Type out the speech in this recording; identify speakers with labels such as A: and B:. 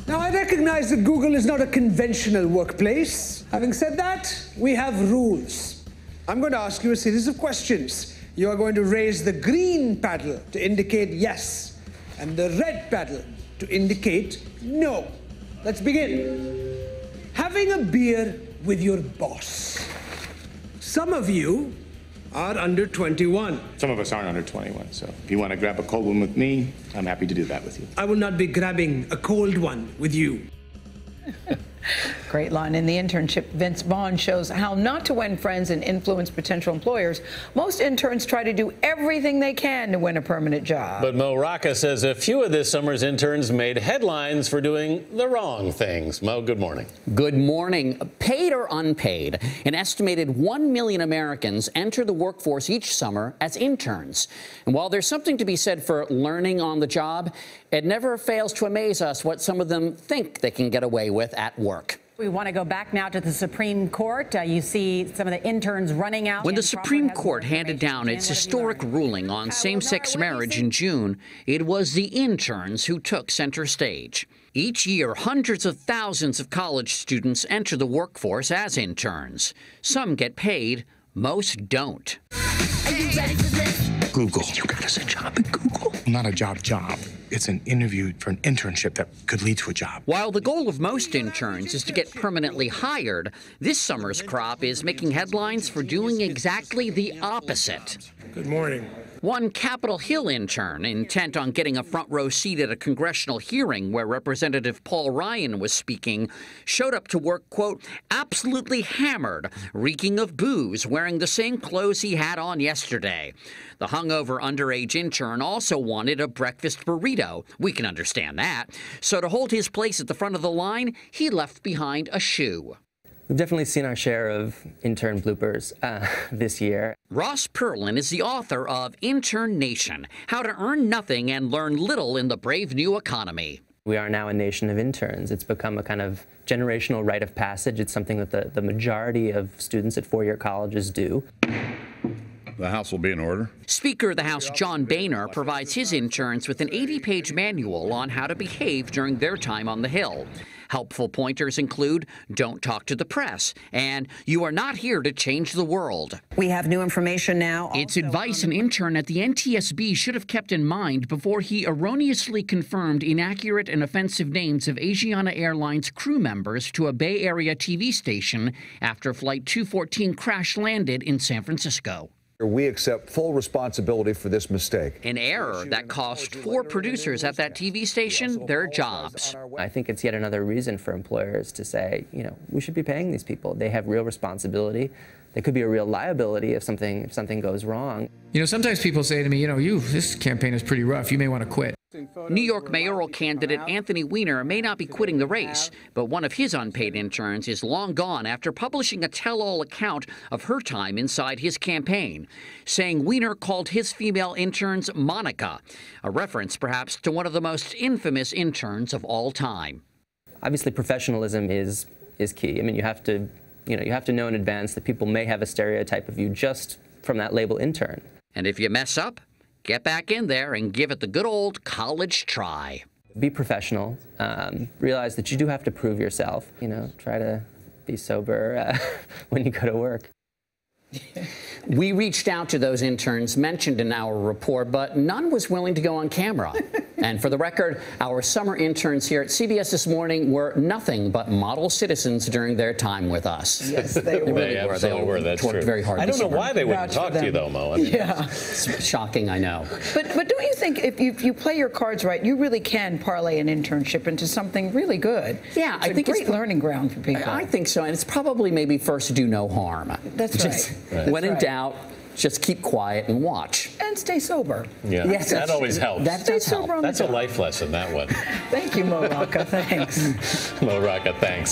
A: Now, I recognize that Google is not a conventional workplace. Having said that, we have rules. I'm going to ask you a series of questions. You are going to raise the green paddle to indicate yes, and the red paddle to indicate no. Let's begin. Having a beer with your boss. Some of you are under 21.
B: Some of us aren't under 21, so if you want to grab a cold one with me, I'm happy to do that with you.
A: I will not be grabbing a cold one with you.
C: Great line. In the internship, Vince Vaughn shows how not to win friends and influence potential employers. Most interns try to do everything they can to win a permanent job.
D: But Mo Rocca says a few of this summer's interns made headlines for doing the wrong things. Mo, good morning.
E: Good morning. Paid or unpaid, an estimated 1 million Americans enter the workforce each summer as interns. And while there's something to be said for learning on the job, it never fails to amaze us what some of them think they can get away with at work.
F: We want to go back now to the Supreme Court. You see some of the interns running out.
E: When the Supreme Court handed down its historic ruling on same-sex marriage in June, it was the interns who took center stage. Each year, hundreds of thousands of college students enter the workforce as interns. Some get paid, most don't.
G: Are you ready for this?
B: Google. You got us a job at Google? Not a job. It's an interview for an internship that could lead to a job.
E: While the goal of most interns is to get permanently hired, this summer's crop is making headlines for doing exactly the opposite.
B: Good morning.
E: One Capitol Hill intern, intent on getting a front row seat at a congressional hearing where Representative Paul Ryan was speaking, showed up to work, quote, absolutely hammered, reeking of booze, wearing the same clothes he had on yesterday. The hungover underage intern also wanted a breakfast burrito. We can understand that. So to hold his place at the front of the line, he left behind a shoe.
H: We've definitely seen our share of intern bloopers this year.
E: Ross Perlin is the author of Intern Nation, How to Earn Nothing and Learn Little in the Brave New Economy.
H: We are now a nation of interns. It's become a kind of generational rite of passage. It's something that the majority of students at four-year colleges do.
I: The House will be in order.
E: Speaker of the House John Boehner provides his interns with an 80-page manual on how to behave during their time on the Hill. Helpful pointers include don't talk to the press and you are not here to change the world.
C: We have new information now.
E: It's advice an intern at the NTSB should have kept in mind before he erroneously confirmed inaccurate and offensive names of Asiana Airlines crew members to a Bay Area TV station after Flight 214 crash-landed in San Francisco.
J: We accept full responsibility for this mistake.
E: An error that cost 4 producers at that TV station their jobs.
H: I think it's yet another reason for employers to say, you know, we should be paying these people. They have real responsibility. There could be a real liability if something goes wrong.
K: You know, sometimes people say to me, this campaign is pretty rough. You may want to quit.
E: New York mayoral candidate Anthony Weiner may not be quitting the race, but one of his unpaid interns is long gone after publishing a tell-all account of her time inside his campaign, saying Weiner called his female interns Monica, a reference perhaps to one of the most infamous interns of all time.
H: Obviously, professionalism is key. I mean, you have to know in advance that people may have a stereotype of you just from that label intern.
E: And if you mess up, get back in there and give it the good old college try.
H: Be professional. Realize that you do have to prove yourself. Try to be sober when you go to work.
E: We reached out to those interns mentioned in our report, but none was willing to go on camera. And for the record, our summer interns here at CBS This Morning were nothing but model citizens during their time with us.
C: Yes, they were.
D: They absolutely were. That's true.
E: Very hard.
D: I don't know why they wouldn't talk to you, though, Mo.
C: Yeah.
E: It's shocking, I know.
C: But don't you think if you play your cards right, you really can parlay an internship into something really good?
E: Yeah,
C: I think it's a great learning ground for people.
E: I think so, and it's probably maybe first do no harm.
C: That's right.
E: When in doubt, just keep quiet and watch.
C: And stay sober.
D: Yeah, yes, that always helps.
E: That does help.
D: That's a life lesson, that one.
C: Thank you, Mo Rocca. Thanks.
D: Mo Rocca, thanks.